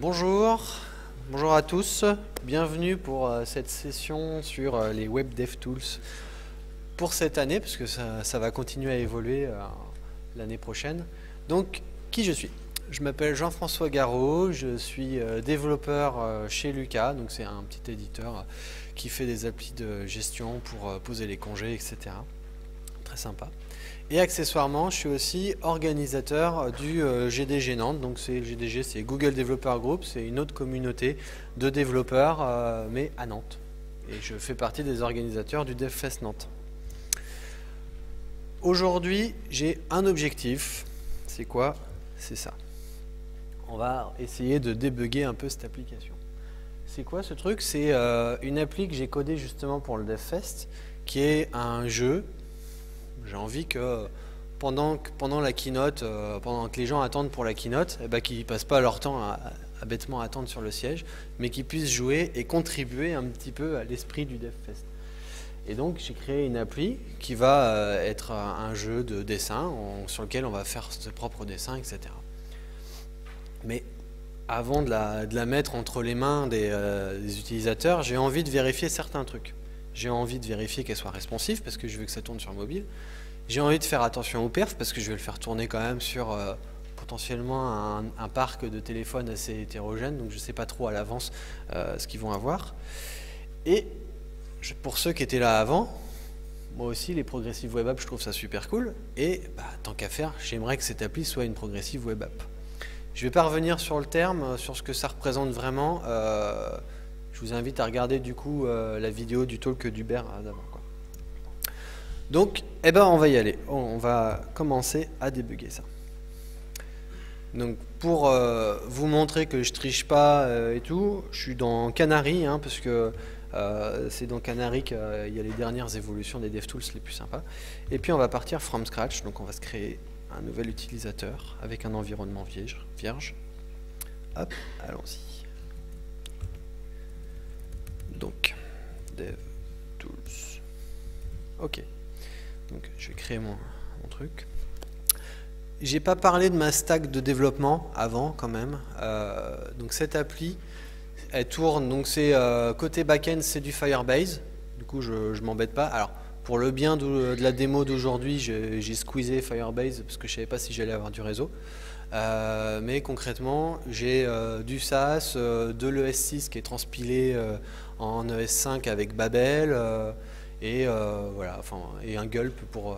Bonjour à tous, bienvenue pour cette session sur les Web Dev Tools pour cette année, parce que ça va continuer à évoluer l'année prochaine. Donc, qui je suis? Je m'appelle Jean-François Garot, je suis développeur chez Lucas, donc c'est un petit éditeur qui fait des applis de gestion pour poser les congés, etc. Très sympa. Et accessoirement, je suis aussi organisateur du GDG Nantes. Donc le GDG, c'est Google Developer Group, c'est une autre communauté de développeurs, mais à Nantes. Et je fais partie des organisateurs du DevFest Nantes. Aujourd'hui, j'ai un objectif. C'est quoi? C'est ça. On va essayer de débugger un peu cette application. C'est quoi ce truc? C'est une appli que j'ai codée justement pour le DevFest, qui est un jeu. J'ai envie que pendant la keynote, pendant que les gens attendent pour la keynote, qu'ils ne passent pas leur temps à bêtement attendre sur le siège, mais qu'ils puissent jouer et contribuer un petit peu à l'esprit du DevFest. Et donc j'ai créé une appli qui va être un jeu de dessin sur lequel on va faire ses propres dessins, etc. Mais avant de la mettre entre les mains des utilisateurs, j'ai envie de vérifier certains trucs. J'ai envie de vérifier qu'elle soit responsive parce que je veux que ça tourne sur mobile. J'ai envie de faire attention au perf parce que je vais le faire tourner quand même sur potentiellement un parc de téléphones assez hétérogène, donc je ne sais pas trop à l'avance ce qu'ils vont avoir. Et pour ceux qui étaient là avant, moi aussi les progressive web apps, je trouve ça super cool. Et tant qu'à faire, j'aimerais que cette appli soit une progressive web app. Je ne vais pas revenir sur le terme, sur ce que ça représente vraiment. Je vous invite à regarder du coup la vidéo du talk d'Hubert d'avant. Donc, on va y aller. On va commencer à débugger ça. Donc, pour vous montrer que je triche pas et tout, je suis dans Canary, parce que c'est dans Canary qu'il y a les dernières évolutions des DevTools les plus sympas. Et puis, on va partir from scratch. Donc, on va se créer un nouvel utilisateur avec un environnement vierge. Hop, allons-y. Donc, DevTools. OK. Donc, je vais créer mon truc. J'ai pas parlé de ma stack de développement avant, quand même. Donc, cette appli, elle tourne. Donc, c'est côté back-end, c'est du Firebase. Du coup, je m'embête pas. Alors, pour le bien de la démo d'aujourd'hui, j'ai squeezé Firebase parce que je savais pas si j'allais avoir du réseau. Mais concrètement, j'ai du SaaS, de l'ES6 qui est transpilé en ES5 avec Babel. Et voilà, et un gulp pour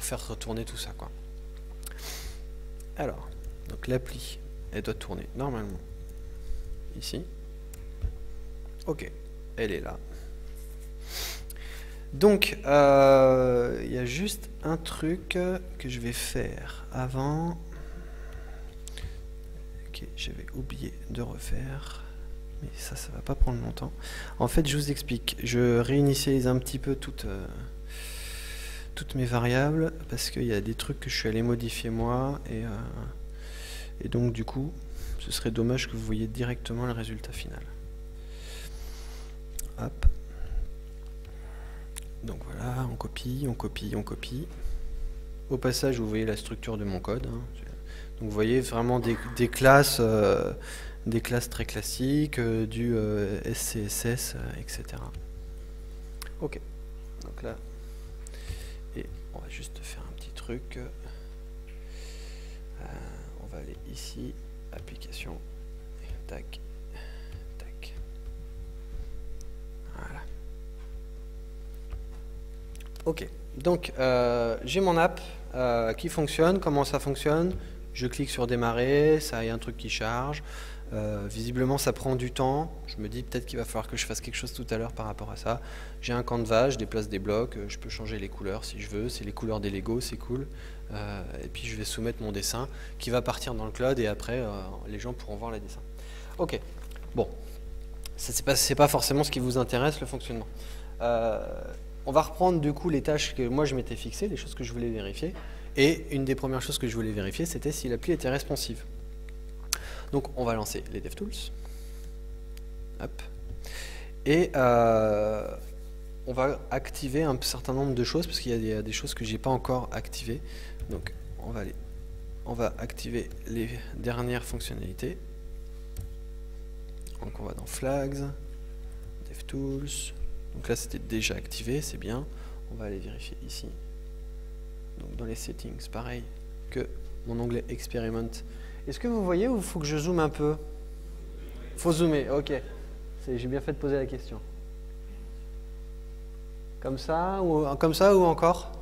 faire retourner tout ça, quoi. Alors, donc l'appli, elle doit tourner normalement ici. Ok, elle est là. Donc, il y a juste un truc que je vais faire avant. Ok, j'avais oublié de refaire. Mais ça va pas prendre longtemps. En fait, je vous explique. Je réinitialise un petit peu toutes mes variables parce qu'il y a des trucs que je suis allé modifier moi et donc du coup, ce serait dommage que vous voyez directement le résultat final. Hop. Donc voilà, on copie, on copie, on copie. Au passage, vous voyez la structure de mon code. Donc vous voyez vraiment des classes. Des classes très classiques, du SCSS, etc. Ok, donc là, et on va juste faire un petit truc. On va aller ici, application, tac, tac. Voilà. Ok, donc j'ai mon app qui fonctionne. Comment ça fonctionne? Je clique sur démarrer, ça y a un truc qui charge. Visiblement ça prend du temps, je me dis peut-être qu'il va falloir que je fasse quelque chose tout à l'heure par rapport à ça. J'ai un canvas, je déplace des blocs, je peux changer les couleurs si je veux, c'est les couleurs des Lego, c'est cool. Et puis je vais soumettre mon dessin qui va partir dans le cloud et après les gens pourront voir les dessins. Ok, bon, c'est pas forcément ce qui vous intéresse, le fonctionnement. On va reprendre du coup les tâches que moi je m'étais fixées, les choses que je voulais vérifier. Et une des premières choses que je voulais vérifier, c'était si l'appli était responsive. Donc on va lancer les DevTools. Hop. Et on va activer un certain nombre de choses parce qu'il y a des choses que j'ai pas encore activées. Donc on va activer les dernières fonctionnalités. Donc on va dans Flags, DevTools. Donc là c'était déjà activé, c'est bien. On va aller vérifier ici. Donc dans les settings, pareil que mon onglet Experiment. Est-ce que vous voyez ou il faut que je zoome un peu? Faut zoomer, ok. J'ai bien fait de poser la question. Comme ça ou encore?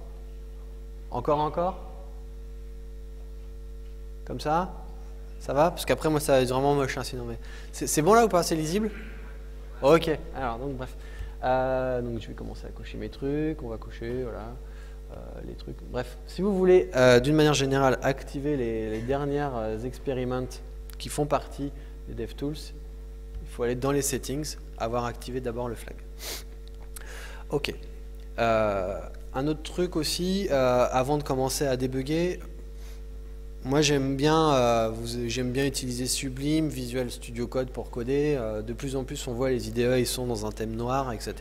Encore? Comme ça? Ça va? Parce qu'après moi ça va être vraiment moche hein, sinon. Mais c'est bon là ou pas? C'est lisible? Ok. Alors donc bref. Donc je vais commencer à cocher mes trucs. On va cocher voilà les trucs. Bref, si vous voulez d'une manière générale activer les dernières expériments qui font partie des DevTools, il faut aller dans les settings, avoir activé d'abord le flag. Ok. Un autre truc aussi, avant de commencer à débugger, moi j'aime bien utiliser Sublime, Visual Studio Code pour coder. De plus en plus on voit les IDE, ils sont dans un thème noir, etc.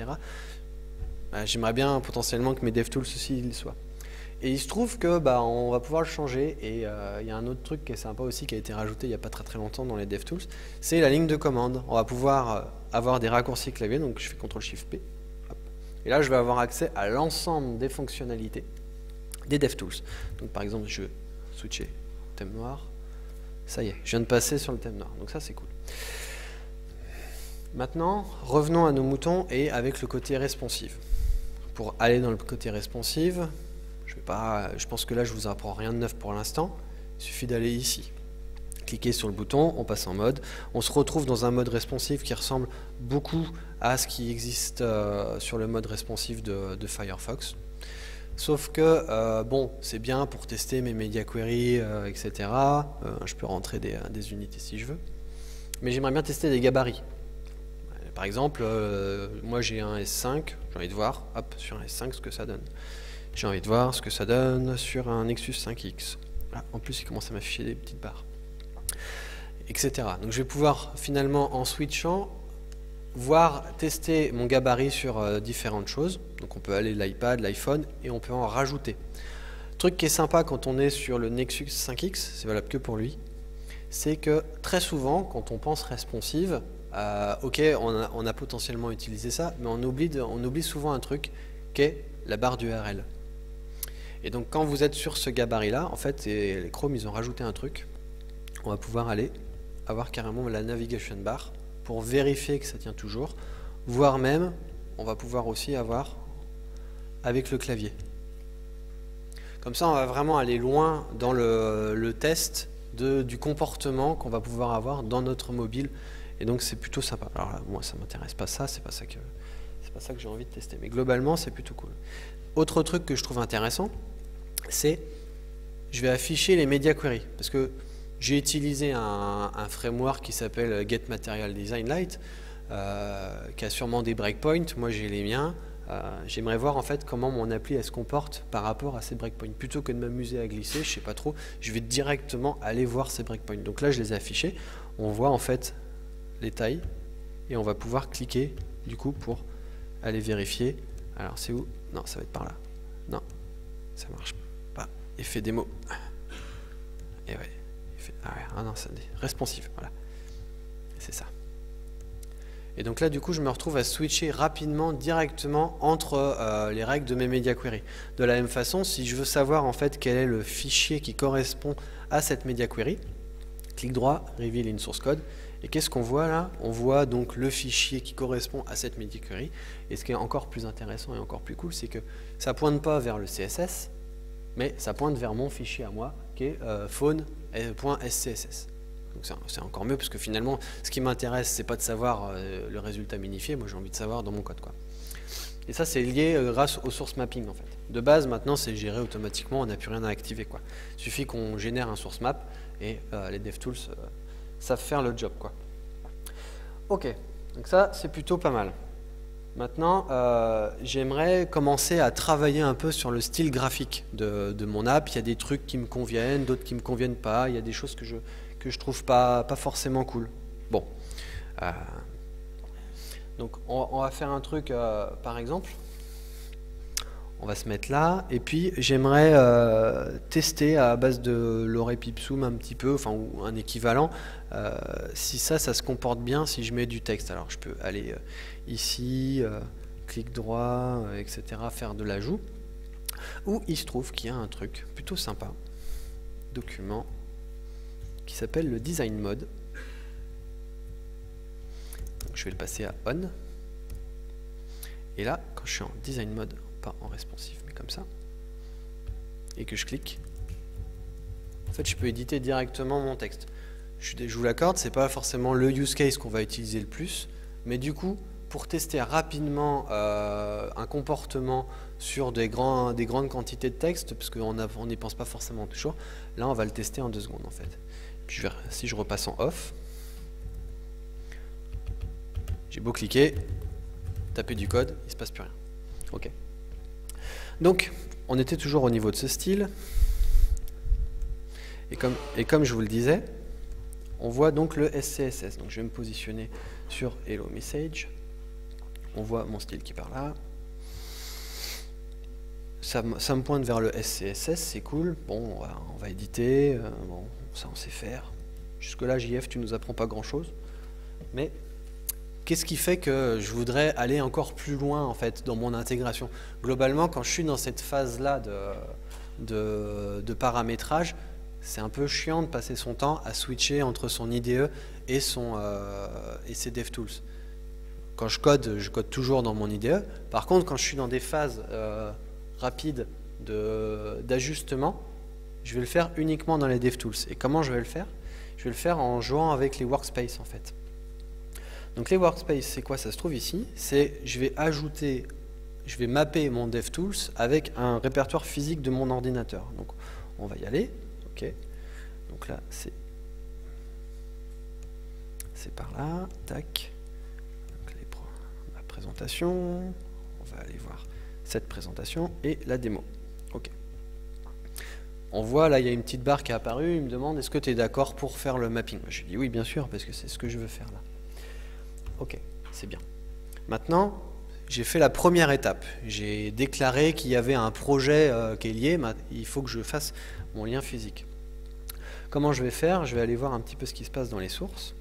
J'aimerais bien potentiellement que mes DevTools aussi ils le soient. Et il se trouve que on va pouvoir le changer. Et il y a un autre truc qui est sympa aussi qui a été rajouté il n'y a pas très longtemps dans les DevTools, c'est la ligne de commande. On va pouvoir avoir des raccourcis clavier, donc je fais CTRL-SHIFT-P. Et là je vais avoir accès à l'ensemble des fonctionnalités des DevTools. Donc par exemple je vais switcher thème noir. Ça y est, je viens de passer sur le thème noir. Donc ça c'est cool. Maintenant, revenons à nos moutons et avec le côté responsive. Pour aller dans le côté responsive, je pense que là je vous apprends rien de neuf pour l'instant. Il suffit d'aller ici. Cliquez sur le bouton, on passe en mode. On se retrouve dans un mode responsive qui ressemble beaucoup à ce qui existe sur le mode responsive de Firefox. Sauf que, bon, c'est bien pour tester mes media queries, etc. Je peux rentrer des unités si je veux. Mais j'aimerais bien tester des gabarits. Par exemple, moi j'ai un S5, j'ai envie de voir, hop, sur un S5 ce que ça donne. J'ai envie de voir ce que ça donne sur un Nexus 5X. Là, en plus, il commence à m'afficher des petites barres. Etc. Donc je vais pouvoir finalement, en switchant, tester mon gabarit sur différentes choses. Donc on peut aller l'iPad, l'iPhone, et on peut en rajouter. Truc qui est sympa quand on est sur le Nexus 5X, c'est valable que pour lui, c'est que très souvent, quand on pense responsive, ok, on a potentiellement utilisé ça, mais on oublie souvent un truc qui est la barre d'URL. Et donc quand vous êtes sur ce gabarit-là, en fait, les Chrome, ils ont rajouté un truc. On va pouvoir aller avoir carrément la navigation bar pour vérifier que ça tient toujours, voire même, on va pouvoir aussi avoir avec le clavier. Comme ça, on va vraiment aller loin dans le test du comportement qu'on va pouvoir avoir dans notre mobile. Et donc c'est plutôt sympa. Alors là, moi ça m'intéresse pas ça, c'est pas ça que j'ai envie de tester. Mais globalement c'est plutôt cool. Autre truc que je trouve intéressant, c'est je vais afficher les media queries. Parce que j'ai utilisé un framework qui s'appelle Get Material Design Lite, qui a sûrement des breakpoints. Moi j'ai les miens. J'aimerais voir en fait comment mon appli elle se comporte par rapport à ces breakpoints. Plutôt que de m'amuser à glisser, je sais pas trop, je vais directement aller voir ces breakpoints. Donc là je les ai affichés. On voit en fait les tailles et on va pouvoir cliquer du coup pour aller vérifier. Alors c'est où? Non, ça va être par là. Non, ça marche pas. Effet démo. Et ouais, non, ça dit responsive, voilà. C'est ça. Et donc là du coup je me retrouve à switcher rapidement directement entre les règles de mes media query. De la même façon, si je veux savoir en fait quel est le fichier qui correspond à cette media query, clic droit, reveal in source code. Et qu'est-ce qu'on voit là? On voit donc le fichier qui correspond à cette media query. Et ce qui est encore plus intéressant et encore plus cool, c'est que ça ne pointe pas vers le CSS, mais ça pointe vers mon fichier à moi, qui est phone.scss. Donc c'est encore mieux, parce que finalement, ce qui m'intéresse, c'est pas de savoir le résultat minifié, moi j'ai envie de savoir dans mon code, quoi. Et ça, c'est lié grâce au source mapping, en fait. De base, maintenant, c'est géré automatiquement, on n'a plus rien à activer, quoi. Il suffit qu'on génère un source map, et les DevTools savent faire le job, quoi. Ok, donc ça c'est plutôt pas mal. Maintenant j'aimerais commencer à travailler un peu sur le style graphique de mon app. Il y a des trucs qui me conviennent, d'autres qui me conviennent pas, il y a des choses que je trouve pas forcément cool. Bon, donc on va faire un truc par exemple, On va se mettre là, et puis j'aimerais tester à base de l'Orepipsum un petit peu, enfin ou un équivalent, si ça se comporte bien si je mets du texte. Alors je peux aller ici, clic droit, etc., faire de l'ajout. Ou il se trouve qu'il y a un truc plutôt sympa, document, qui s'appelle le Design Mode. Donc, je vais le passer à On. Et là, quand je suis en Design Mode, pas en responsive, mais comme ça, et que je clique, en fait, je peux éditer directement mon texte. Je vous l'accorde, c'est pas forcément le use case qu'on va utiliser le plus, mais du coup, pour tester rapidement un comportement sur des grandes quantités de texte, parce qu'on n'y pense pas forcément toujours, là, on va le tester en 2 secondes, en fait. Puis si je repasse en off, j'ai beau cliquer, taper du code, il ne se passe plus rien. Ok. Donc, on était toujours au niveau de ce style. Et comme je vous le disais, on voit donc le SCSS. Donc, je vais me positionner sur Hello Message. On voit mon style qui part là. Ça me pointe vers le SCSS, c'est cool. Bon, on va éditer. Bon, ça, on sait faire. Jusque-là, JF, tu nous apprends pas grand-chose. Mais qu'est-ce qui fait que je voudrais aller encore plus loin en fait dans mon intégration? Globalement, quand je suis dans cette phase-là de paramétrage, c'est un peu chiant de passer son temps à switcher entre son IDE et ses DevTools. Quand je code toujours dans mon IDE. Par contre, quand je suis dans des phases rapides d'ajustement, je vais le faire uniquement dans les DevTools. Et comment je vais le faire? Je vais le faire en jouant avec les workspaces en fait. Donc les workspaces, c'est quoi? Ça se trouve ici. C'est je vais mapper mon DevTools avec un répertoire physique de mon ordinateur. Donc on va y aller. Ok. Donc là c'est par là. Tac. Donc, la présentation. On va aller voir cette présentation et la démo. Ok. On voit là il y a une petite barre qui est apparue. Il me demande est-ce que tu es d'accord pour faire le mapping? Je lui dis oui bien sûr parce que c'est ce que je veux faire là. Ok, c'est bien. Maintenant, j'ai fait la première étape. J'ai déclaré qu'il y avait un projet qui est lié. Il faut que je fasse mon lien physique. Comment je vais faire? Je vais aller voir un petit peu ce qui se passe dans les sources.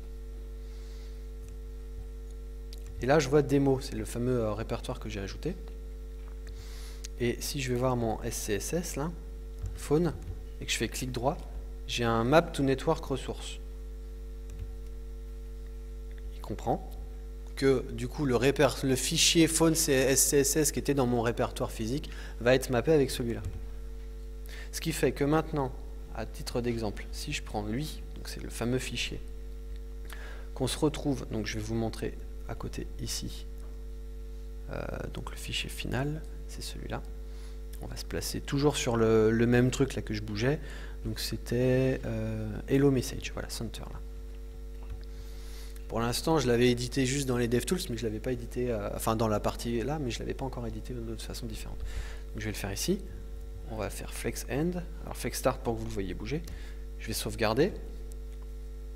Et là, je vois démo. C'est le fameux répertoire que j'ai ajouté. Et si je vais voir mon SCSS, là, phone, et que je fais clic droit, j'ai un map to network resource. Il comprend que du coup le fichier phone SCSS qui était dans mon répertoire physique va être mappé avec celui-là. Ce qui fait que maintenant, à titre d'exemple, si je prends lui, donc c'est le fameux fichier, qu'on se retrouve, donc je vais vous montrer à côté ici, donc le fichier final, c'est celui-là. On va se placer toujours sur le même truc là que je bougeais, donc c'était Hello Message, voilà, Center là. Pour l'instant, je l'avais édité juste dans les DevTools, mais je ne l'avais pas édité, enfin dans la partie là, mais je ne l'avais pas encore édité de façon différente. Donc je vais le faire ici. On va faire Flex End. Alors Flex Start pour que vous le voyez bouger. Je vais sauvegarder.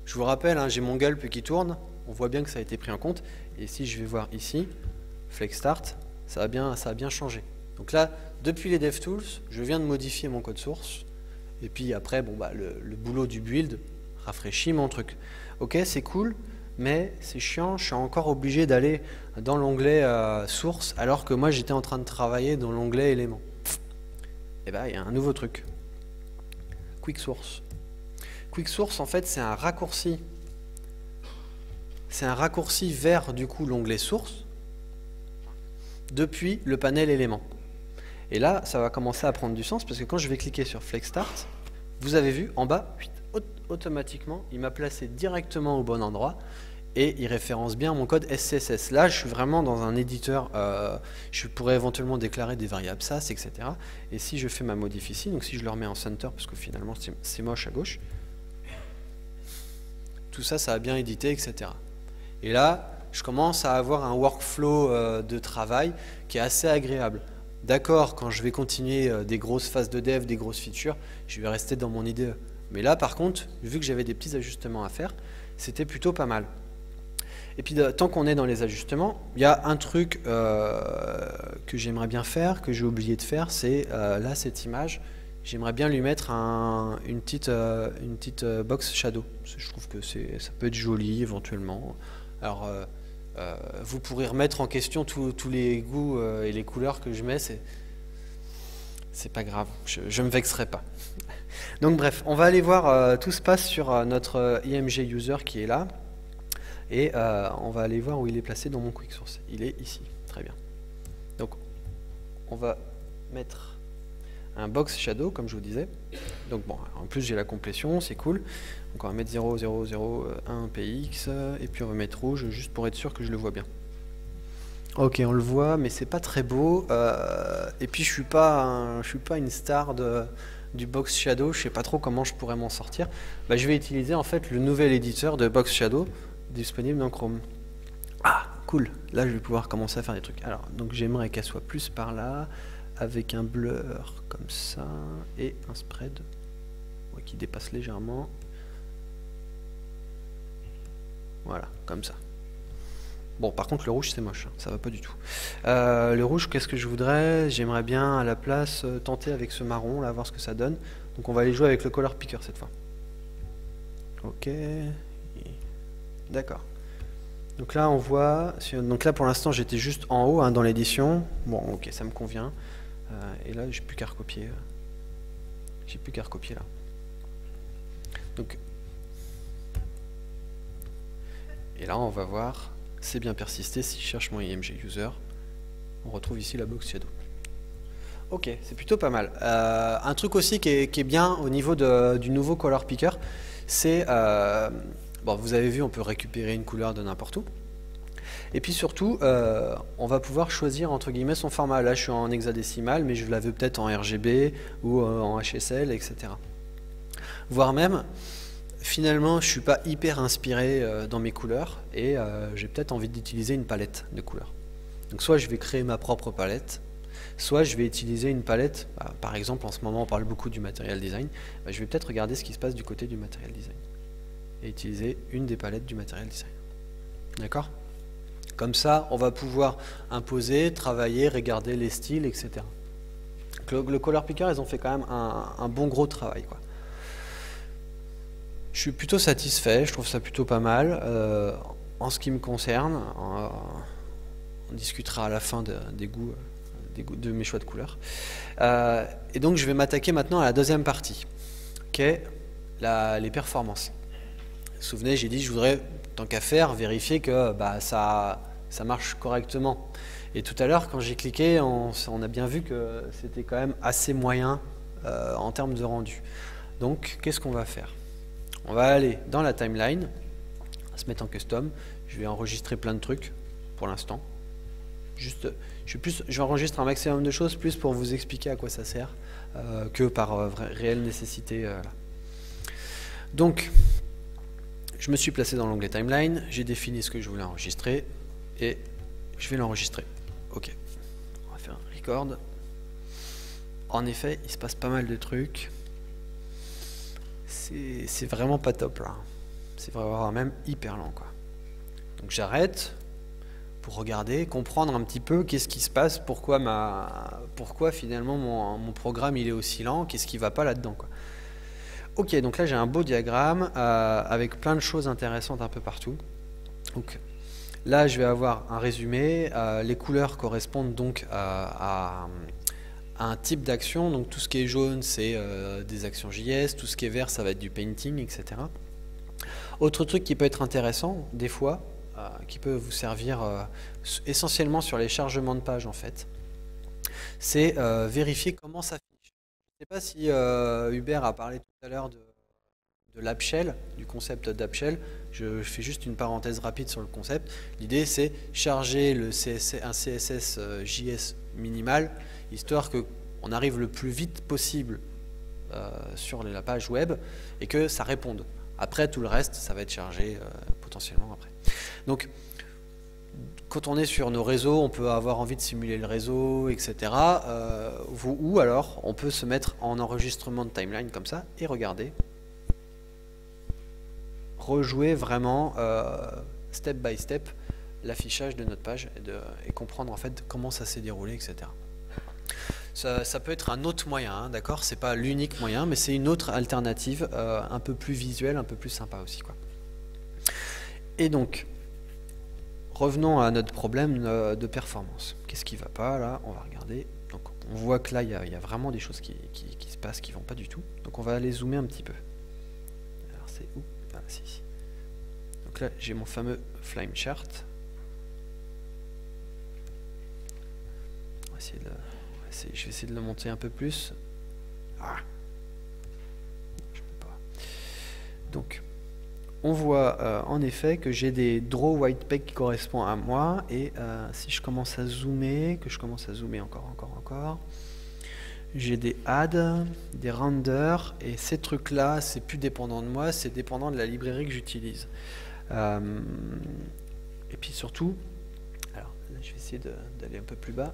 Je vous rappelle, hein, j'ai mon gulp qui tourne. On voit bien que ça a été pris en compte. Et si je vais voir ici, Flex Start, ça a bien changé. Donc là, depuis les DevTools, je viens de modifier mon code source. Et puis après, bon, bah, le boulot du build rafraîchit mon truc. Ok, c'est cool. Mais c'est chiant, je suis encore obligé d'aller dans l'onglet source alors que moi j'étais en train de travailler dans l'onglet éléments. Et bien il y a un nouveau truc. Quick Source. Quick Source en fait c'est un raccourci. C'est un raccourci vers du coup l'onglet source depuis le panel éléments. Et là ça va commencer à prendre du sens parce que quand je vais cliquer sur Flex Start, vous avez vu en bas, automatiquement, il m'a placé directement au bon endroit et il référence bien mon code SCSS. Là, je suis vraiment dans un éditeur, je pourrais éventuellement déclarer des variables SAS, etc. Et si je fais ma modif ici, donc si je le remets en center, parce que finalement c'est moche à gauche, tout ça, ça a bien édité, etc. Et là, je commence à avoir un workflow de travail qui est assez agréable. D'accord, quand je vais continuer des grosses phases de dev, des grosses features, je vais rester dans mon IDE. Mais là, par contre, vu que j'avais des petits ajustements à faire, c'était plutôt pas mal. Et puis tant qu'on est dans les ajustements, il y a un truc que j'aimerais bien faire, que j'ai oublié de faire, c'est là cette image, j'aimerais bien lui mettre une petite box shadow. Je trouve que ça peut être joli éventuellement. Alors vous pourrez remettre en question tous les goûts et les couleurs que je mets, c'est pas grave, je me vexerai pas. Donc bref, on va aller voir, tout se passe sur notre IMG user qui est là. Et on va aller voir où il est placé dans mon quick source. Il est ici, très bien. Donc on va mettre un box shadow comme je vous disais. Donc bon, en plus j'ai la complétion, c'est cool. Donc on va mettre 0, 0, 0, 1 px et puis on va mettre rouge juste pour être sûr que je le vois bien. Ok, on le voit, mais c'est pas très beau. Et puis je suis pas une star du box shadow. Je sais pas trop comment je pourrais m'en sortir. Bah, je vais utiliser en fait le nouvel éditeur de box shadow disponible dans Chrome. Ah, cool. Là, je vais pouvoir commencer à faire des trucs. Alors, donc j'aimerais qu'elle soit plus par là, avec un blur comme ça et un spread qui dépasse légèrement. Voilà, comme ça. Bon, par contre, le rouge, c'est moche. Ça va pas du tout. Le rouge, qu'est-ce que je voudrais? J'aimerais bien, à la place, tenter avec ce marron, là, voir ce que ça donne. Donc, on va aller jouer avec le color picker cette fois. Ok. D'accord. Donc là, on voit... Donc là, pour l'instant, j'étais juste en haut, hein, dans l'édition. Bon, ok, ça me convient. Et là, j'ai plus qu'à recopier. J'ai plus qu'à recopier, là. Donc... Et là, on va voir... C'est bien persisté. Si je cherche mon IMG user, on retrouve ici la box shadow. Ok, c'est plutôt pas mal. Un truc aussi qui est bien au niveau du nouveau color picker, c'est... bon, vous avez vu, on peut récupérer une couleur de n'importe où. Et puis surtout, on va pouvoir choisir entre guillemets son format. Là, je suis en hexadécimal, mais je la veux peut-être en RGB ou en HSL, etc. Voire même, finalement, je ne suis pas hyper inspiré dans mes couleurs et j'ai peut-être envie d'utiliser une palette de couleurs. Donc soit je vais créer ma propre palette, soit je vais utiliser une palette, par exemple en ce moment on parle beaucoup du material design, je vais peut-être regarder ce qui se passe du côté du material design et utiliser une des palettes du material design. D'accord? Comme ça, on va pouvoir imposer, travailler, regarder les styles, etc. Le color picker, ils ont fait quand même un bon gros travail, quoi. Je suis plutôt satisfait, je trouve ça plutôt pas mal. En ce qui me concerne, on discutera à la fin des goûts de mes choix de couleurs. Et donc je vais m'attaquer maintenant à la deuxième partie, qui est les performances. Vous vous souvenez, j'ai dit je voudrais, tant qu'à faire, vérifier que ça marche correctement. Et tout à l'heure, quand j'ai cliqué, on a bien vu que c'était quand même assez moyen en termes de rendu. Donc, qu'est-ce qu'on va faire? On va aller dans la timeline, on va se mettre en custom. Je vais enregistrer plein de trucs pour l'instant. Juste, je vais enregistrer un maximum de choses, plus pour vous expliquer à quoi ça sert, que par réelle nécessité. Là. Donc, je me suis placé dans l'onglet timeline, j'ai défini ce que je voulais enregistrer, et je vais l'enregistrer. Ok, on va faire un record. En effet, il se passe pas mal de trucs. C'est vraiment pas top là. C'est vraiment même hyper lent, quoi. Donc j'arrête pour regarder, comprendre un petit peu qu'est-ce qui se passe, pourquoi finalement mon programme il est aussi lent, qu'est-ce qui va pas là-dedans, quoi. Ok, donc là j'ai un beau diagramme avec plein de choses intéressantes un peu partout. Donc là je vais avoir un résumé, les couleurs correspondent donc à un type d'action, donc tout ce qui est jaune c'est des actions JS, tout ce qui est vert ça va être du painting, etc. Autre truc qui peut être intéressant des fois, qui peut vous servir essentiellement sur les chargements de pages en fait, c'est vérifier comment ça affiche. Je ne sais pas si Hubert a parlé tout à l'heure de l'AppShell, du concept d'AppShell. Je fais juste une parenthèse rapide sur le concept. L'idée c'est charger un CSS JS minimal, histoire qu'on arrive le plus vite possible sur la page web et que ça réponde. Après tout le reste, ça va être chargé potentiellement après. Donc quand on est sur nos réseaux, on peut avoir envie de simuler le réseau, etc. Ou alors on peut se mettre en enregistrement de timeline comme ça et regarder. Rejouer vraiment step by step l'affichage de notre page et comprendre en fait comment ça s'est déroulé, etc. Ça peut être un autre moyen, hein, d'accord? C'est pas l'unique moyen, mais c'est une autre alternative un peu plus visuelle, un peu plus sympa aussi, quoi. Et donc, revenons à notre problème de performance. Qu'est-ce qui ne va pas là? On va regarder. Donc, on voit que là, il y a vraiment des choses qui se passent qui ne vont pas du tout. Donc, on va aller zoomer un petit peu. Alors, c'est où? Ah, c'est ici. Donc là, j'ai mon fameux flame chart. On va essayer de je vais essayer de le monter un peu plus. Ah. Je peux pas. Donc, on voit en effet que j'ai des draw white peg qui correspondent à moi, et si je commence à zoomer, encore, j'ai des add, des renders, et ces trucs là c'est plus dépendant de moi, c'est dépendant de la librairie que j'utilise. Et puis surtout, alors là je vais essayer d'aller un peu plus bas,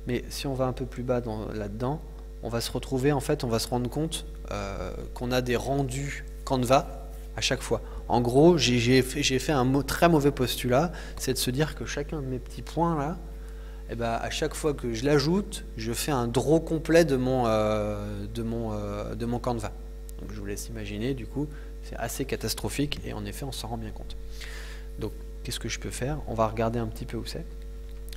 mais si on va un peu plus bas là-dedans, on va se retrouver, en fait on va se rendre compte qu'on a des rendus Canva à chaque fois. En gros, j'ai fait un très mauvais postulat, c'est de se dire que chacun de mes petits points là, eh ben, à chaque fois que je l'ajoute, je fais un draw complet de mon Canva. Donc je vous laisse imaginer, du coup, c'est assez catastrophique et en effet, on s'en rend bien compte. Donc, qu'est-ce que je peux faire? On va regarder un petit peu où c'est.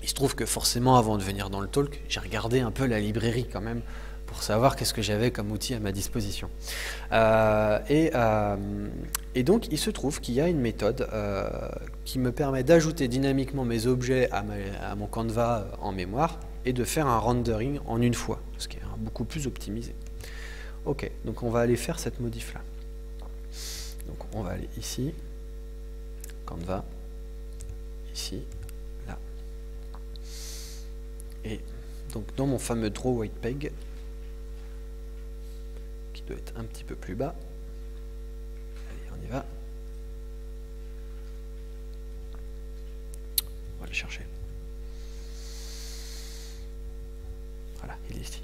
Il se trouve que forcément, avant de venir dans le talk, j'ai regardé un peu la librairie quand même, pour savoir qu'est-ce que j'avais comme outil à ma disposition. Et donc, il se trouve qu'il y a une méthode qui me permet d'ajouter dynamiquement mes objets à mon Canva en mémoire et de faire un rendering en une fois, ce qui est beaucoup plus optimisé. Ok, donc on va aller faire cette modif-là. Donc on va aller ici, Canva, ici, là. Et donc dans mon fameux draw white peg, doit être un petit peu plus bas. Allez, on y va. On va le chercher. Voilà, il est ici.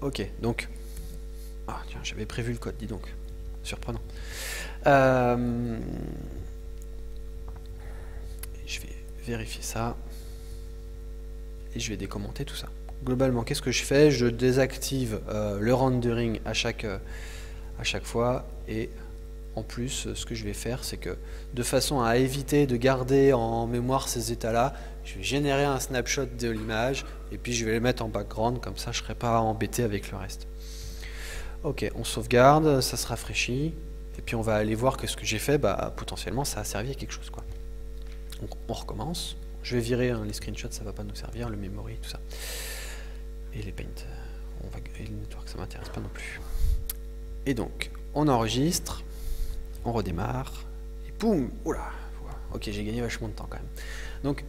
Ok, donc... Ah, tiens, j'avais prévu le code, dis donc. Surprenant. Je vais vérifier ça. Et je vais décommenter tout ça. Globalement, qu'est-ce que je fais? Je désactive le rendering à chaque fois, et en plus, ce que je vais faire, c'est que de façon à éviter de garder en mémoire ces états-là, je vais générer un snapshot de l'image et puis je vais le mettre en background, comme ça je ne serai pas embêté avec le reste. Ok, on sauvegarde, ça se rafraîchit, et puis on va aller voir que ce que j'ai fait, bah, potentiellement ça a servi à quelque chose, quoi. Donc on recommence. Je vais virer les screenshots, ça ne va pas nous servir, le memory, tout ça. Et les paint, et le network, ça ne m'intéresse pas non plus. Et donc, on enregistre, on redémarre, et boum, oula, ok, j'ai gagné vachement de temps quand même. Donc,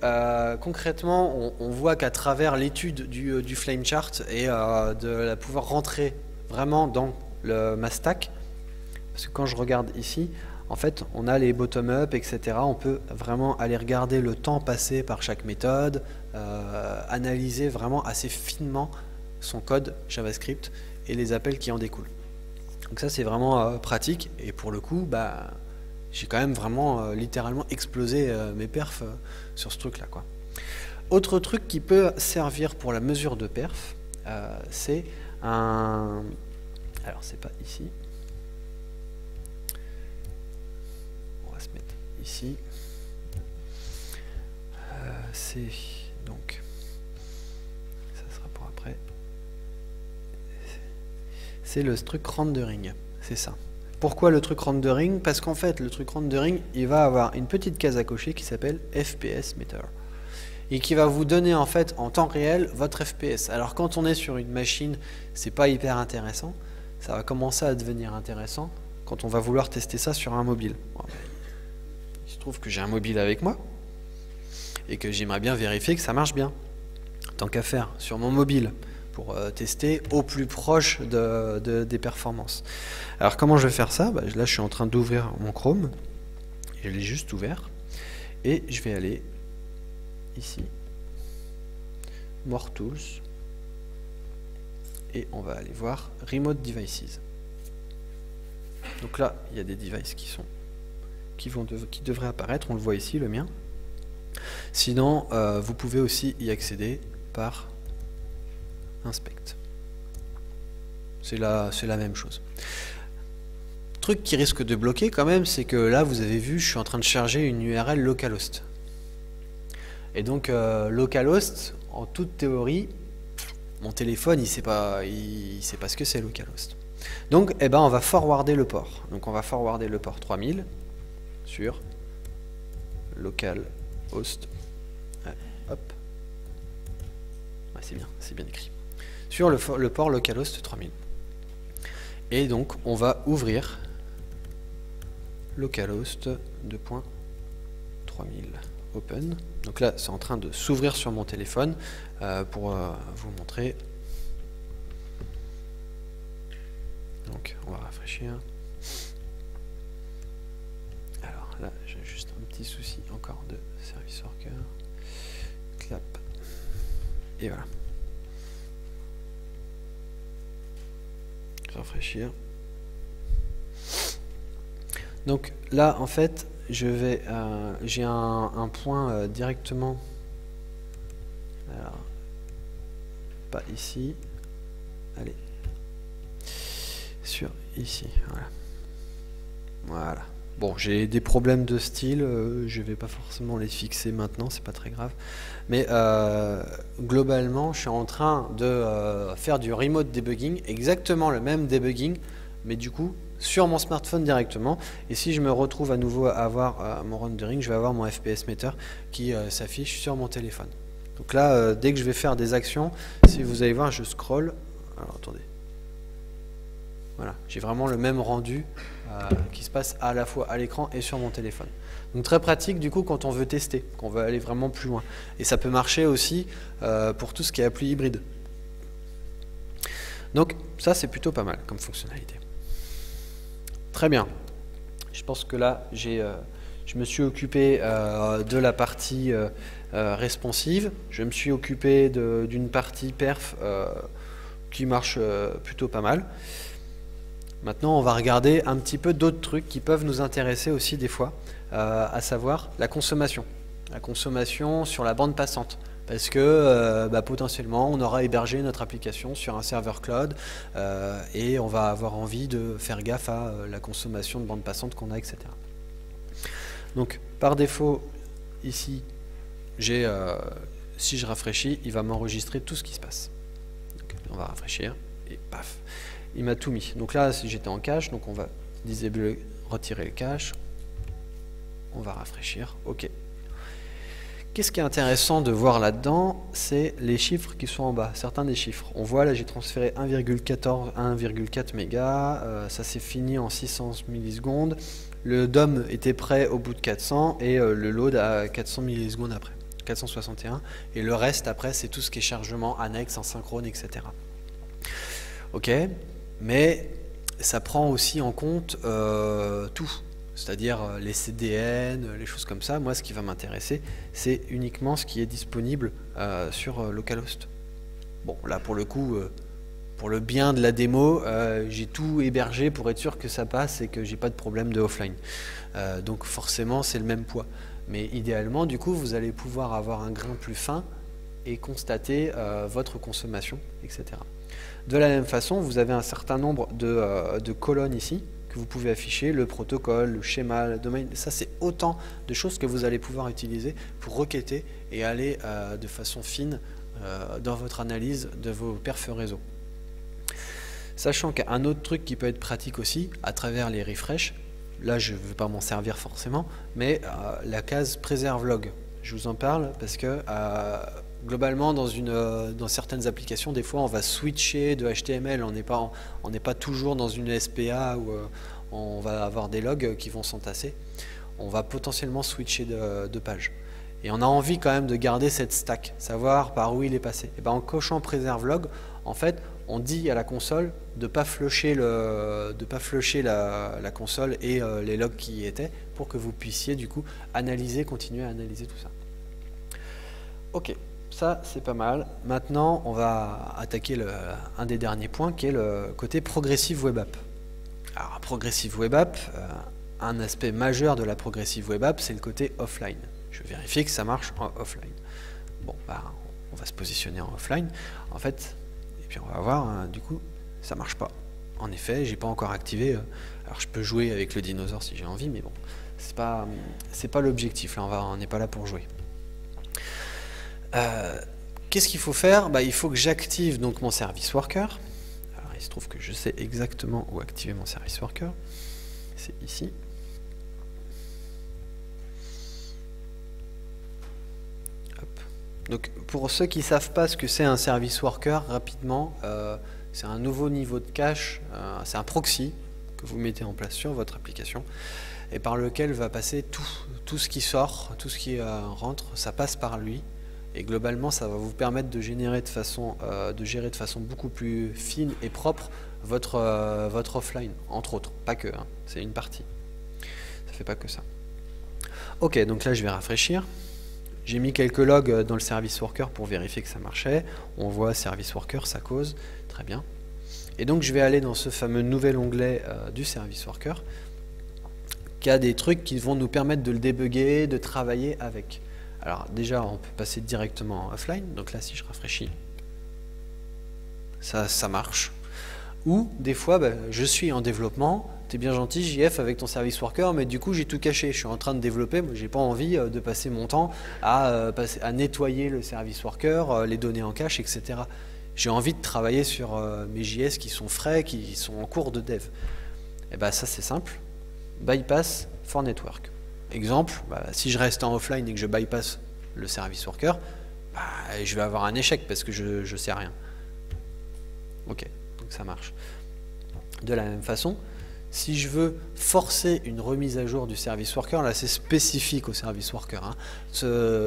concrètement, on voit qu'à travers l'étude du flame chart et de pouvoir rentrer vraiment dans ma stack, parce que quand je regarde ici, en fait, on a les bottom-up, etc. On peut vraiment aller regarder le temps passé par chaque méthode, analyser vraiment assez finement son code JavaScript et les appels qui en découlent. Donc ça, c'est vraiment pratique. Et pour le coup, bah, j'ai quand même vraiment littéralement explosé mes perfs sur ce truc-là, quoi. Autre truc qui peut servir pour la mesure de perf, c'est un... Alors, c'est pas ici. Ici, c'est donc, ça sera pour après, c'est le truc rendering, c'est ça. Pourquoi le truc rendering? Parce qu'en fait, le truc rendering, il va avoir une petite case à cocher qui s'appelle FPS Meter, et qui va vous donner en fait en temps réel votre FPS. Alors quand on est sur une machine, c'est pas hyper intéressant, ça va commencer à devenir intéressant quand on va vouloir tester ça sur un mobile. Bon, il se trouve que j'ai un mobile avec moi et que j'aimerais bien vérifier que ça marche bien. Tant qu'à faire sur mon mobile pour tester au plus proche des performances. Alors comment je vais faire ça? Bah, là je suis en train d'ouvrir mon Chrome, je l'ai juste ouvert et je vais aller ici, More Tools, et on va aller voir Remote Devices. Donc là il y a des devices qui qui devraient apparaître. On le voit ici, le mien. Sinon, vous pouvez aussi y accéder par Inspect. C'est la même chose. Truc qui risque de bloquer quand même, c'est que là, vous avez vu, je suis en train de charger une URL localhost. Et donc, localhost, en toute théorie, mon téléphone, il sait pas ce que c'est localhost. Donc, eh ben, on va forwarder le port. Donc, on va forwarder le port 3000 sur localhost. Hop. Ouais, c'est bien écrit. Sur le port localhost 3000. Et donc, on va ouvrir localhost 2.3000 open. Donc là, c'est en train de s'ouvrir sur mon téléphone pour vous montrer. Donc, on va rafraîchir. Alors là, j'ai juste un petit souci encore de service worker. Clap. Et voilà. Rafraîchir. Donc là, en fait, j'ai un point directement. Alors, pas ici. Allez. Sur ici. Voilà. Voilà. Bon, j'ai des problèmes de style. Je vais pas forcément les fixer maintenant. C'est pas très grave. Mais globalement, je suis en train de faire du remote debugging, exactement le même debugging, mais du coup sur mon smartphone directement. Et si je me retrouve à nouveau à avoir mon rendering, je vais avoir mon FPS meter qui s'affiche sur mon téléphone. Donc là, dès que je vais faire des actions, si vous allez voir, je scroll. Alors attendez. Voilà, j'ai vraiment le même rendu qui se passe à la fois à l'écran et sur mon téléphone. Donc très pratique du coup quand on veut tester, qu'on veut aller vraiment plus loin. Et ça peut marcher aussi pour tout ce qui est appli hybride. Donc ça c'est plutôt pas mal comme fonctionnalité. Très bien. Je pense que là je me suis occupé de la partie responsive. Je me suis occupé d'une partie perf qui marche plutôt pas mal. Maintenant, on va regarder un petit peu d'autres trucs qui peuvent nous intéresser aussi des fois, à savoir la consommation. La consommation sur la bande passante. Parce que potentiellement, on aura hébergé notre application sur un serveur cloud et on va avoir envie de faire gaffe à la consommation de bande passante qu'on a, etc. Donc, par défaut, ici, si je rafraîchis, il va m'enregistrer tout ce qui se passe. Donc, on va rafraîchir et paf. Il m'a tout mis. Donc là, j'étais en cache, donc on va retirer le cache. On va rafraîchir. OK. Qu'est-ce qui est intéressant de voir là-dedans, c'est les chiffres qui sont en bas, certains des chiffres. On voit là, j'ai transféré 1,4 mégas, ça s'est fini en 600 millisecondes. Le DOM était prêt au bout de 400 et le load à 400 millisecondes après, 461. Et le reste après, c'est tout ce qui est chargement annexe, asynchrone, etc. OK, mais ça prend aussi en compte tout. C'est-à-dire les CDN, les choses comme ça. Moi, ce qui va m'intéresser, c'est uniquement ce qui est disponible sur localhost. Bon, là, pour le coup, pour le bien de la démo, j'ai tout hébergé pour être sûr que ça passe et que j'ai pas de problème de offline. Donc, forcément, c'est le même poids. Mais idéalement, du coup, vous allez pouvoir avoir un grain plus fin et constater votre consommation, etc. De la même façon, vous avez un certain nombre de colonnes ici, que vous pouvez afficher, le protocole, le schéma, le domaine. Ça, c'est autant de choses que vous allez pouvoir utiliser pour requêter et aller de façon fine dans votre analyse de vos perfs réseau. Sachant qu'un autre truc qui peut être pratique aussi, à travers les refresh, là je ne vais pas m'en servir forcément, mais la case préserve log. Je vous en parle parce que globalement, dans certaines applications, des fois, on va switcher de HTML. On n'est pas toujours dans une SPA où on va avoir des logs qui vont s'entasser. On va potentiellement switcher de page. Et on a envie quand même de garder cette stack, savoir par où il est passé. Et ben, en cochant préserve log, en fait, on dit à la console de ne pas flusher la console et les logs qui y étaient pour que vous puissiez du coup continuer à analyser tout ça. Ok. Ça, c'est pas mal. Maintenant, on va attaquer un des derniers points qui est le côté Progressive Web App. Alors, Progressive Web App, un aspect majeur de la Progressive Web App, c'est le côté offline. Je vais vérifier que ça marche en offline. Bon, bah, on va se positionner en offline. En fait, et puis on va voir, hein, du coup, ça marche pas. En effet, j'ai pas encore activé. Alors je peux jouer avec le dinosaure si j'ai envie, mais bon, c'est pas l'objectif. Là, on n'est pas là pour jouer. Qu'est-ce qu'il faut faire? Bah, il faut que j'active donc mon service worker. Alors, il se trouve que je sais exactement où activer mon service worker. C'est ici. Hop. Donc, pour ceux qui ne savent pas ce que c'est un service worker, rapidement, c'est un nouveau niveau de cache, c'est un proxy que vous mettez en place sur votre application et par lequel va passer tout ce qui sort, tout ce qui rentre, ça passe par lui. Et globalement, ça va vous permettre de gérer de façon beaucoup plus fine et propre votre offline, entre autres. Pas que, hein, c'est une partie. Ça fait pas que ça. Ok, donc là, je vais rafraîchir. J'ai mis quelques logs dans le service worker pour vérifier que ça marchait. On voit service worker, ça cause. Très bien. Et donc, je vais aller dans ce fameux nouvel onglet du service worker qui a des trucs qui vont nous permettre de le débugger, de travailler avec. Alors déjà, on peut passer directement en offline. Donc là, si je rafraîchis, ça marche. Ou des fois, bah, je suis en développement, tu es bien gentil JF avec ton service worker, mais du coup j'ai tout caché, je suis en train de développer, moi j'ai pas envie de passer mon temps à nettoyer le service worker, les données en cache, etc. J'ai envie de travailler sur mes JS qui sont frais, qui sont en cours de dev. Et bien ça c'est simple, bypass for network. Exemple, bah, si je reste en offline et que je bypass le service worker, bah, je vais avoir un échec parce que je sais rien. Ok, donc ça marche. De la même façon, si je veux forcer une remise à jour du service worker, là c'est spécifique au service worker, hein.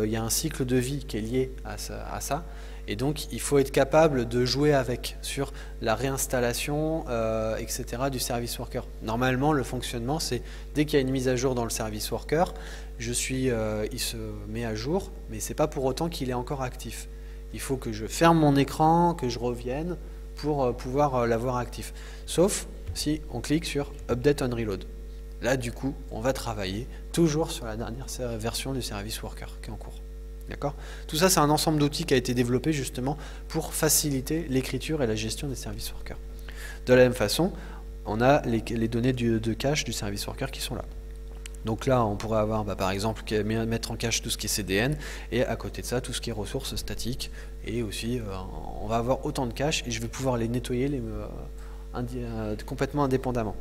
Il y a un cycle de vie qui est lié à ça, et donc il faut être capable de jouer avec sur la réinstallation, etc. du service worker. Normalement, le fonctionnement, c'est dès qu'il y a une mise à jour dans le service worker, il se met à jour, mais c'est pas pour autant qu'il est encore actif. Il faut que je ferme mon écran, que je revienne pour pouvoir l'avoir actif. Sauf si on clique sur Update on Reload. Là, du coup, on va travailler toujours sur la dernière version du service worker qui est en cours. D'accord ? Tout ça, c'est un ensemble d'outils qui a été développé justement pour faciliter l'écriture et la gestion des service workers. De la même façon, on a les données de cache du service worker qui sont là. Donc là, on pourrait avoir, par exemple, mettre en cache tout ce qui est CDN, et à côté de ça, tout ce qui est ressources statiques. Et aussi, on va avoir autant de caches, et je vais pouvoir les nettoyer complètement indépendamment.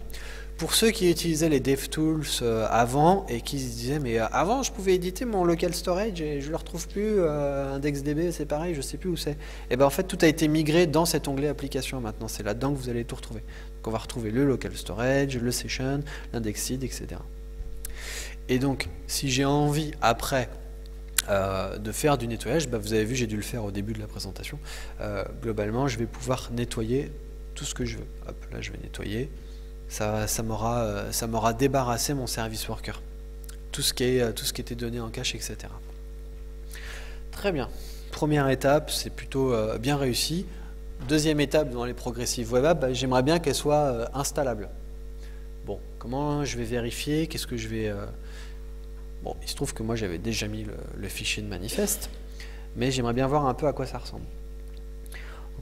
Pour ceux qui utilisaient les DevTools avant, et qui se disaient, mais avant, je pouvais éditer mon local storage, et je ne le retrouve plus, IndexDB, c'est pareil, je ne sais plus où c'est. Et bien en fait, tout a été migré dans cet onglet application maintenant, c'est là-dedans que vous allez tout retrouver. Donc on va retrouver le local storage, le session, l'indexed, etc. Et donc, si j'ai envie, après, de faire du nettoyage, vous avez vu, j'ai dû le faire au début de la présentation. Globalement, je vais pouvoir nettoyer tout ce que je veux. Hop, là, je vais nettoyer. Ça m'aura débarrassé mon service worker. Tout ce qui était donné en cache, etc. Très bien. Première étape, c'est plutôt bien réussi. Deuxième étape dans les Progressive Web App, j'aimerais bien qu'elle soit installable. Bon, comment je vais vérifier? Qu'est-ce que je vais... Bon, il se trouve que moi j'avais déjà mis le fichier de manifeste, mais j'aimerais bien voir un peu à quoi ça ressemble.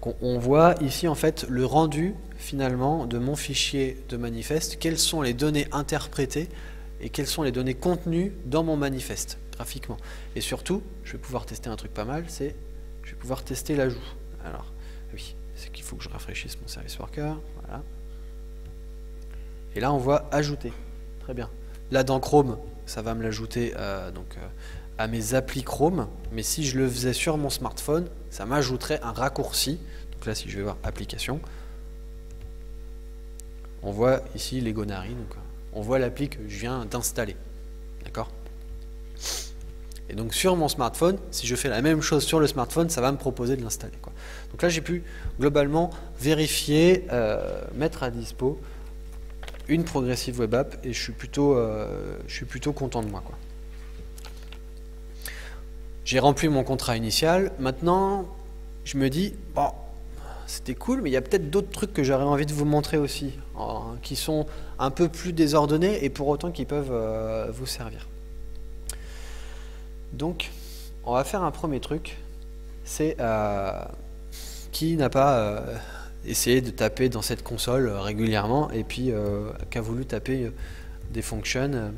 Donc on voit ici en fait le rendu finalement de mon fichier de manifeste, quelles sont les données interprétées et quelles sont les données contenues dans mon manifeste graphiquement. Et surtout, je vais pouvoir tester un truc pas mal, c'est je vais pouvoir tester l'ajout. Alors oui, c'est qu'il faut que je rafraîchisse mon service worker, voilà. Et là on voit ajouter, très bien. Là dans Chrome, ça va me l'ajouter à mes applis Chrome, mais si je le faisais sur mon smartphone, ça m'ajouterait un raccourci. Donc là, si je vais voir application, on voit ici les Gonari, donc on voit l'appli que je viens d'installer. D'accord? Et donc sur mon smartphone, si je fais la même chose sur le smartphone, ça va me proposer de l'installer. Donc là, j'ai pu globalement vérifier, mettre à dispo une Progressive Web App, et je suis plutôt content de moi, quoi. J'ai rempli mon contrat initial. Maintenant, je me dis, bon, c'était cool, mais il y a peut-être d'autres trucs que j'aurais envie de vous montrer aussi, qui sont un peu plus désordonnés et pour autant qui peuvent vous servir. Donc, on va faire un premier truc, c'est qui n'a pas essayé de taper dans cette console régulièrement et puis qui a voulu taper des fonctions,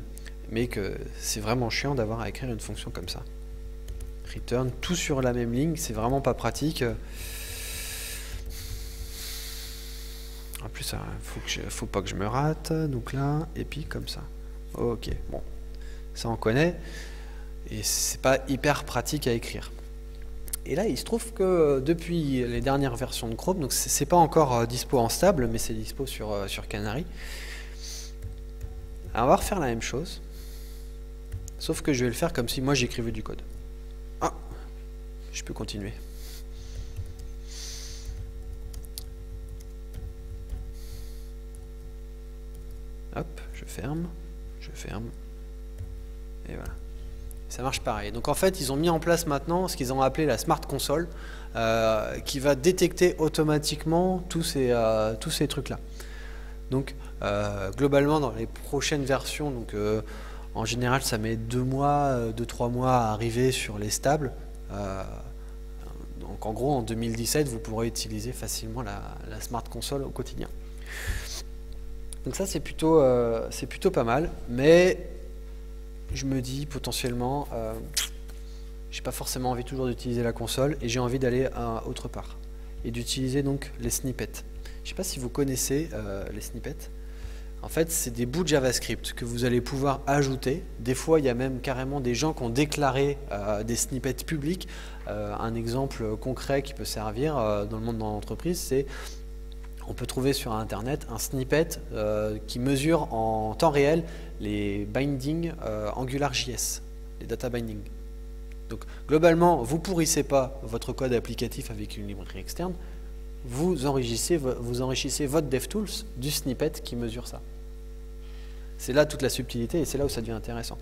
mais que c'est vraiment chiant d'avoir à écrire une fonction comme ça. Return, tout sur la même ligne, c'est vraiment pas pratique. En plus, faut pas que je me rate, donc là, et puis comme ça. Ok, bon, ça on connaît, et c'est pas hyper pratique à écrire. Et là, il se trouve que depuis les dernières versions de Chrome, donc c'est pas encore dispo en stable, mais c'est dispo sur Canary. Alors, on va refaire la même chose, sauf que je vais le faire comme si moi j'écrivais du code. Ah, je peux continuer. Hop, je ferme, et voilà. Ça marche pareil. Donc en fait, ils ont mis en place maintenant ce qu'ils ont appelé la Smart Console, qui va détecter automatiquement tous ces trucs-là. Donc globalement, dans les prochaines versions, donc, en général, ça met 2-3 mois à arriver sur les stables. Donc en gros, en 2017, vous pourrez utiliser facilement la Smart Console au quotidien. Donc ça, c'est plutôt pas mal, mais je me dis potentiellement, j'ai pas forcément envie toujours d'utiliser la console et j'ai envie d'aller autre part et d'utiliser donc les snippets. Je sais pas si vous connaissez les snippets. En fait, c'est des bouts de JavaScript que vous allez pouvoir ajouter. Des fois, il y a même carrément des gens qui ont déclaré des snippets publics. Un exemple concret qui peut servir dans le monde de l'entreprise, c'est on peut trouver sur Internet un snippet qui mesure en temps réel les bindings AngularJS, les data binding. Donc globalement, vous pourrissez pas votre code applicatif avec une librairie externe, vous enrichissez votre DevTools du snippet qui mesure ça. C'est là toute la subtilité et c'est là où ça devient intéressant.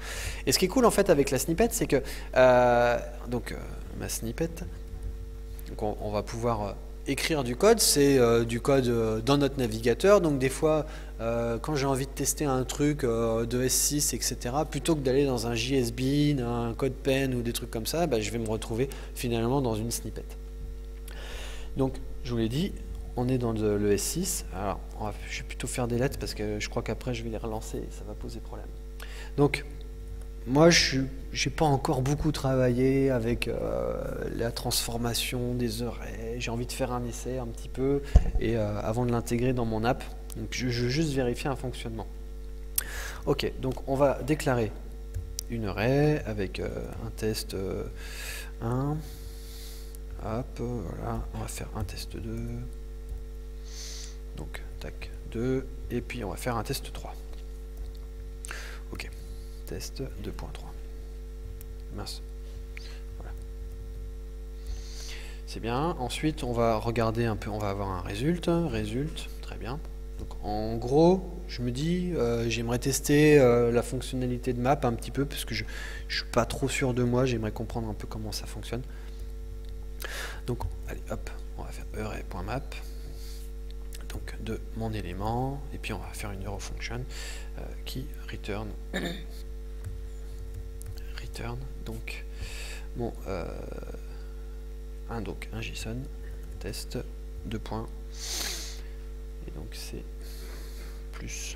Et ce qui est cool en fait avec la snippet, c'est que ma snippet, donc on va pouvoir écrire du code, c'est du code dans notre navigateur, donc des fois quand j'ai envie de tester un truc de S6, etc., plutôt que d'aller dans un JSBin, un CodePen ou des trucs comme ça, je vais me retrouver finalement dans une snippet. Donc je vous l'ai dit, on est dans le S6, alors je vais plutôt faire des lettres parce que je crois qu'après je vais les relancer et ça va poser problème. Donc moi, je n'ai pas encore beaucoup travaillé avec la transformation des arrays. J'ai envie de faire un essai un petit peu et avant de l'intégrer dans mon app. Donc, je veux juste vérifier un fonctionnement. Ok, donc on va déclarer une array avec un test 1. Hop, voilà, on va faire un test 2. Donc, tac, 2. Et puis on va faire un test 3. Ok. Test 2.3. Mince. Voilà. C'est bien. Ensuite, on va regarder un peu, on va avoir un résultat. Très bien. Donc, en gros, je me dis, j'aimerais tester la fonctionnalité de map un petit peu, parce que je ne suis pas trop sûr de moi, j'aimerais comprendre un peu comment ça fonctionne. Donc, allez, hop, on va faire array.map. Donc, de mon élément, et puis on va faire une function qui return. Donc bon un JSON test 2 points et donc c'est plus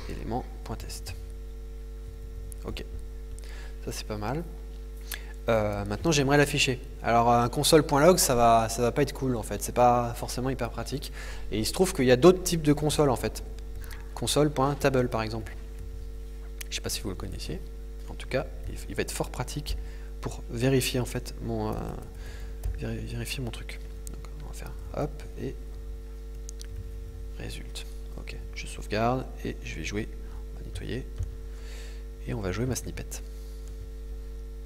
élément.test. Ok, ça c'est pas mal. Maintenant j'aimerais l'afficher. Alors un console.log ça va pas être cool en fait, c'est pas forcément hyper pratique et il se trouve qu'il y a d'autres types de consoles en fait. Console.table par exemple. Je sais pas si vous le connaissiez. En tout cas, il va être fort pratique pour vérifier en fait vérifier mon truc. Donc, on va faire hop et résulte. Ok, je sauvegarde et je vais jouer. On va nettoyer et on va jouer ma snippet.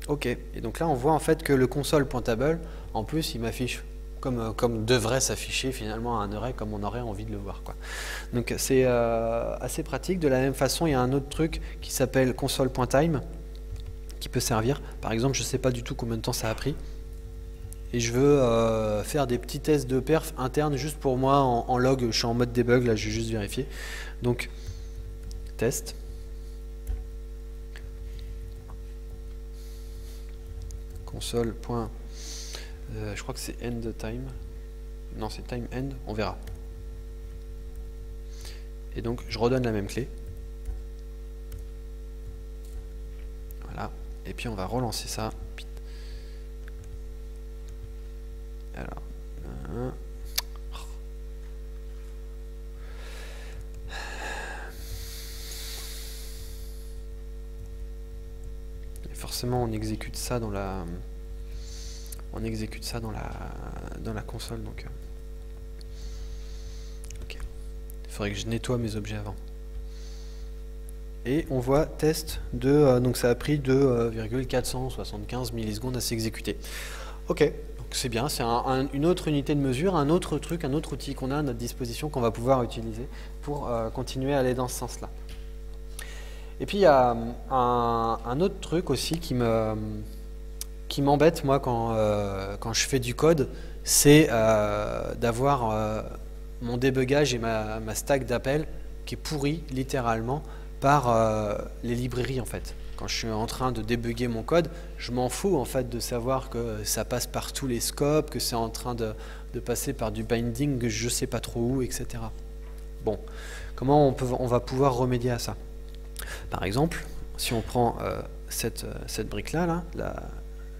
Ok, et donc là on voit en fait que le console.table, en plus il m'affiche comme devrait s'afficher finalement un array comme on aurait envie de le voir, quoi. Donc c'est assez pratique. De la même façon, il y a un autre truc qui s'appelle console.time qui peut servir. Par exemple, je ne sais pas du tout combien de temps ça a pris. et je veux faire des petits tests de perf internes juste pour moi en log. Je suis en mode debug, là je vais juste vérifier. Donc, test. Console. Je crois que c'est end time. Non, c'est time end, on verra. Et donc, je redonne la même clé. Voilà. Et puis, on va relancer ça. Alors. Et forcément, on exécute ça dans la... dans la console. Donc, ok. Il faudrait que je nettoie mes objets avant. Et on voit test de... donc ça a pris 2,475 millisecondes à s'exécuter. Ok, donc c'est bien, c'est une autre unité de mesure, un autre truc, un autre outil qu'on a à notre disposition qu'on va pouvoir utiliser pour continuer à aller dans ce sens-là. Et puis il y a un autre truc aussi qui m'embête moi quand je fais du code, c'est d'avoir mon débugage et ma stack d'appels qui est pourri littéralement par les librairies en fait. Quand je suis en train de débugger mon code, je m'en fous en fait de savoir que ça passe par tous les scopes, que c'est en train de passer par du binding que je sais pas trop où, etc. Bon, comment on va pouvoir remédier à ça? Par exemple, si on prend cette brique-là,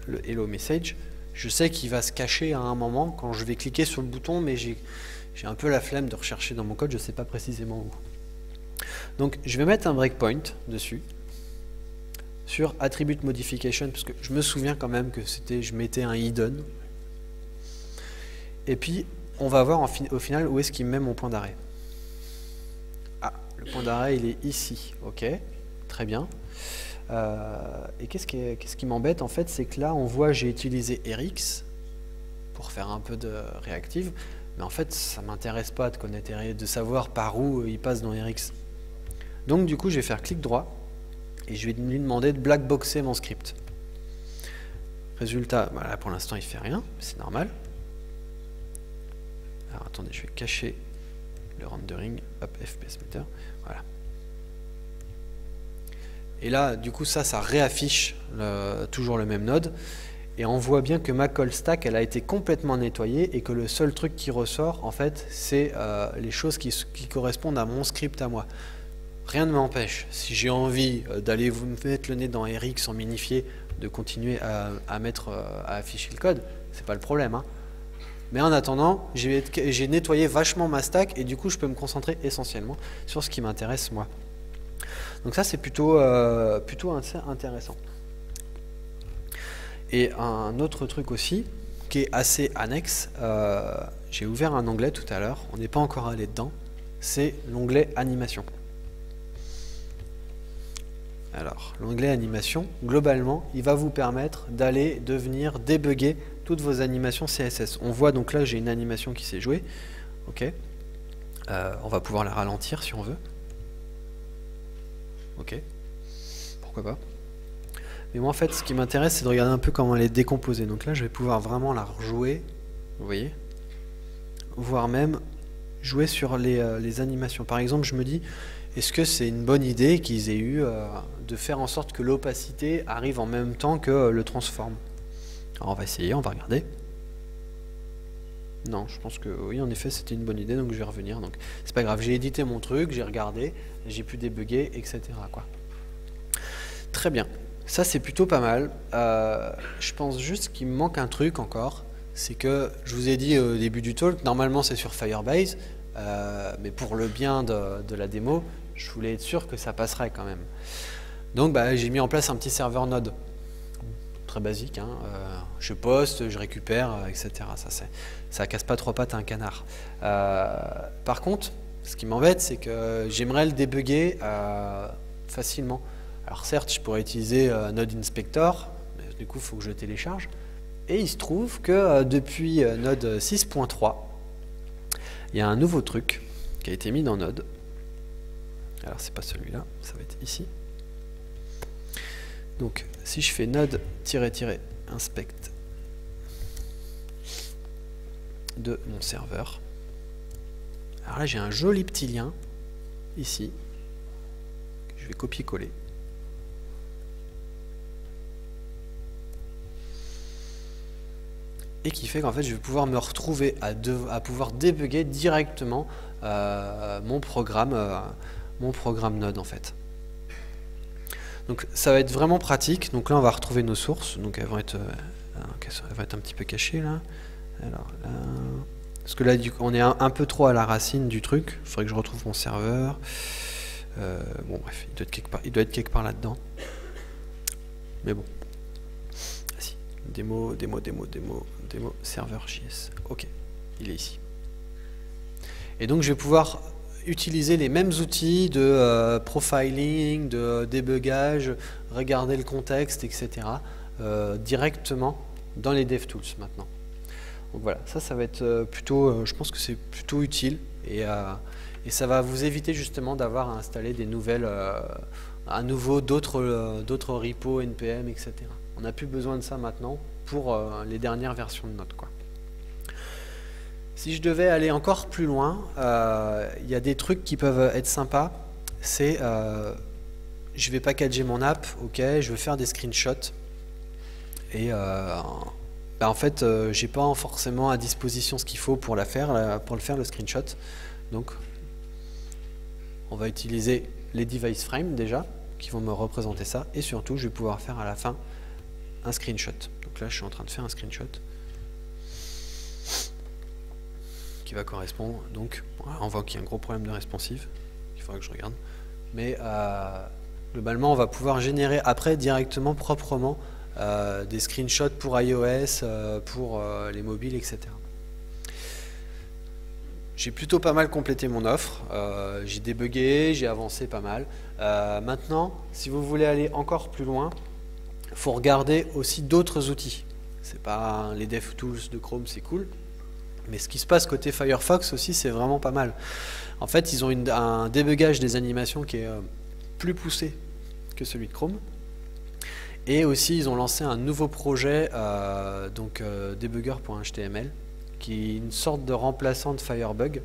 le Hello Message, je sais qu'il va se cacher à un moment quand je vais cliquer sur le bouton, mais j'ai un peu la flemme de rechercher dans mon code, je ne sais pas précisément où. Donc je vais mettre un breakpoint dessus, sur Attribute Modification, parce que je me souviens quand même que je mettais un hidden. Et puis, on va voir au final où est-ce qu'il me met mon point d'arrêt. Ah, le point d'arrêt, il est ici. Ok, très bien. Et qu'est-ce qui m'embête en fait, c'est que là, on voit j'ai utilisé Rx pour faire un peu de réactive, mais en fait, ça m'intéresse pas de connaître de savoir par où il passe dans Rx. Donc, du coup, je vais faire clic droit et je vais lui demander de blackboxer mon script. Résultat, voilà, pour l'instant, il fait rien, c'est normal. Alors, attendez, je vais cacher le rendering. Hop, FPS meter. Voilà. Et là, du coup, ça réaffiche toujours le même node. Et on voit bien que ma call stack, elle a été complètement nettoyée et que le seul truc qui ressort, en fait, c'est les choses qui correspondent à mon script à moi. Rien ne m'empêche, si j'ai envie d'aller vous mettre le nez dans Rx en minifié, de continuer à afficher le code, c'est pas le problème. Hein. Mais en attendant, j'ai nettoyé vachement ma stack et du coup, je peux me concentrer essentiellement sur ce qui m'intéresse moi. Donc ça, c'est plutôt intéressant. Et un autre truc aussi, qui est assez annexe, j'ai ouvert un onglet tout à l'heure, on n'est pas encore allé dedans, c'est l'onglet animation. Alors, l'onglet animation, globalement, il va vous permettre d'aller venir débugger toutes vos animations CSS. On voit donc là, j'ai une animation qui s'est jouée. Ok. On va pouvoir la ralentir si on veut. Ok. Pourquoi pas. Mais moi, en fait, ce qui m'intéresse, c'est de regarder un peu comment elle est décomposée. Donc là, je vais pouvoir vraiment la rejouer. Vous voyez. Voire même jouer sur les animations. Par exemple, je me dis, est-ce que c'est une bonne idée qu'ils aient eu de faire en sorte que l'opacité arrive en même temps que le transform? Alors on va essayer, on va regarder. Non, je pense que oui, en effet, c'était une bonne idée, donc je vais revenir. Donc c'est pas grave, j'ai édité mon truc, j'ai regardé, j'ai pu débugger, etc. quoi. Très bien, ça c'est plutôt pas mal. Je pense juste qu'il me manque un truc encore, c'est que je vous ai dit au début du talk, normalement c'est sur Firebase, mais pour le bien de la démo, je voulais être sûr que ça passerait quand même. Donc bah, j'ai mis en place un petit serveur Node. Très basique, hein. Je poste, je récupère, etc. Ça casse pas trois pattes à un canard. Par contre, ce qui m'embête, c'est que j'aimerais le débugger facilement. Alors certes, je pourrais utiliser Node Inspector, mais du coup, il faut que je le télécharge. Et il se trouve que depuis Node 6.3, il y a un nouveau truc qui a été mis dans Node. Alors c'est pas celui-là, ça va être ici. Donc si je fais node-inspect de mon serveur. Alors là, j'ai un joli petit lien ici. Je vais copier-coller. Et qui fait qu'en fait, je vais pouvoir me retrouver à pouvoir débugger directement mon programme Node en fait. Donc ça va être vraiment pratique. Donc là, on va retrouver nos sources. Donc elles vont être un petit peu cachées là. Alors là, parce que là, on est un peu trop à la racine du truc. Il faudrait que je retrouve mon serveur. Bon bref, il doit être quelque part là-dedans. Mais bon. Ah si. Démo, serveur JS. Ok, il est ici. Et donc je vais pouvoir utiliser les mêmes outils de profiling, de débugage, regarder le contexte, etc. Directement dans les DevTools maintenant. Donc voilà, ça va être plutôt, je pense que c'est plutôt utile et ça va vous éviter justement d'avoir à installer des nouvelles, à nouveau d'autres repos, npm, etc. On n'a plus besoin de ça maintenant pour les dernières versions de Node, quoi. Si je devais aller encore plus loin, il y a des trucs qui peuvent être sympas. C'est, je vais packager mon app, ok, je veux faire des screenshots. Et en fait, j'ai pas forcément à disposition ce qu'il faut pour le faire, le screenshot. Donc, on va utiliser les device frames déjà, qui vont me représenter ça. Et surtout, je vais pouvoir faire à la fin un screenshot. Donc là, je suis en train de faire un screenshot qui va correspondre. Donc, on voit qu'il y a un gros problème de responsive. Il faudra que je regarde. Mais globalement, on va pouvoir générer après directement, proprement, des screenshots pour iOS, pour les mobiles, etc. J'ai plutôt pas mal complété mon offre. J'ai débugué, j'ai avancé pas mal. Maintenant, si vous voulez aller encore plus loin, il faut regarder aussi d'autres outils. C'est pas les DevTools de Chrome, c'est cool. Mais ce qui se passe côté Firefox aussi, c'est vraiment pas mal. En fait, ils ont un débugage des animations qui est plus poussé que celui de Chrome. Et aussi, ils ont lancé un nouveau projet, debugger.html, qui est une sorte de remplaçant de Firebug,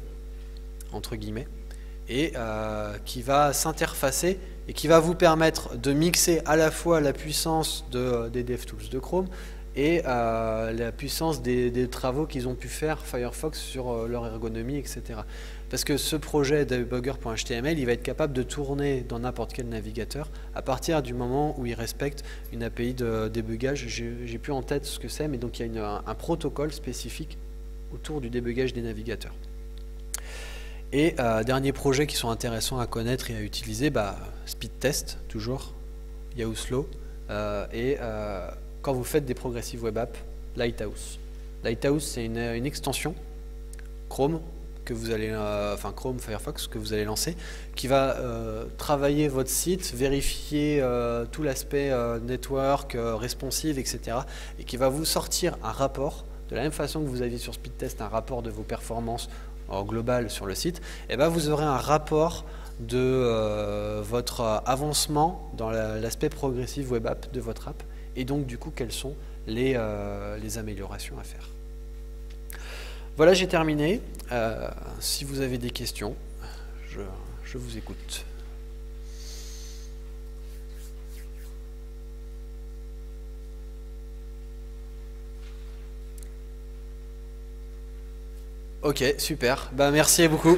entre guillemets, et qui va s'interfacer et qui va vous permettre de mixer à la fois la puissance des DevTools de Chrome et la puissance des travaux qu'ils ont pu faire Firefox sur leur ergonomie, etc. Parce que ce projet debugger.html, il va être capable de tourner dans n'importe quel navigateur à partir du moment où il respecte une API de débugage. J'ai plus en tête ce que c'est, mais donc il y a un protocole spécifique autour du débugage des navigateurs. Et derniers projets qui sont intéressants à connaître et à utiliser, Speedtest, toujours, Yahoo Slow, et quand vous faites des progressive web apps, Lighthouse. Lighthouse, c'est une extension Chrome que vous allez, Chrome Firefox que vous allez lancer, qui va travailler votre site, vérifier tout l'aspect network, responsive, etc. et qui va vous sortir un rapport, de la même façon que vous aviez sur Speedtest un rapport de vos performances globales sur le site, et vous aurez un rapport de votre avancement dans l'aspect progressive web app de votre app, et donc du coup quelles sont les améliorations à faire. Voilà, j'ai terminé. Si vous avez des questions, je vous écoute. Ok, super. Merci beaucoup.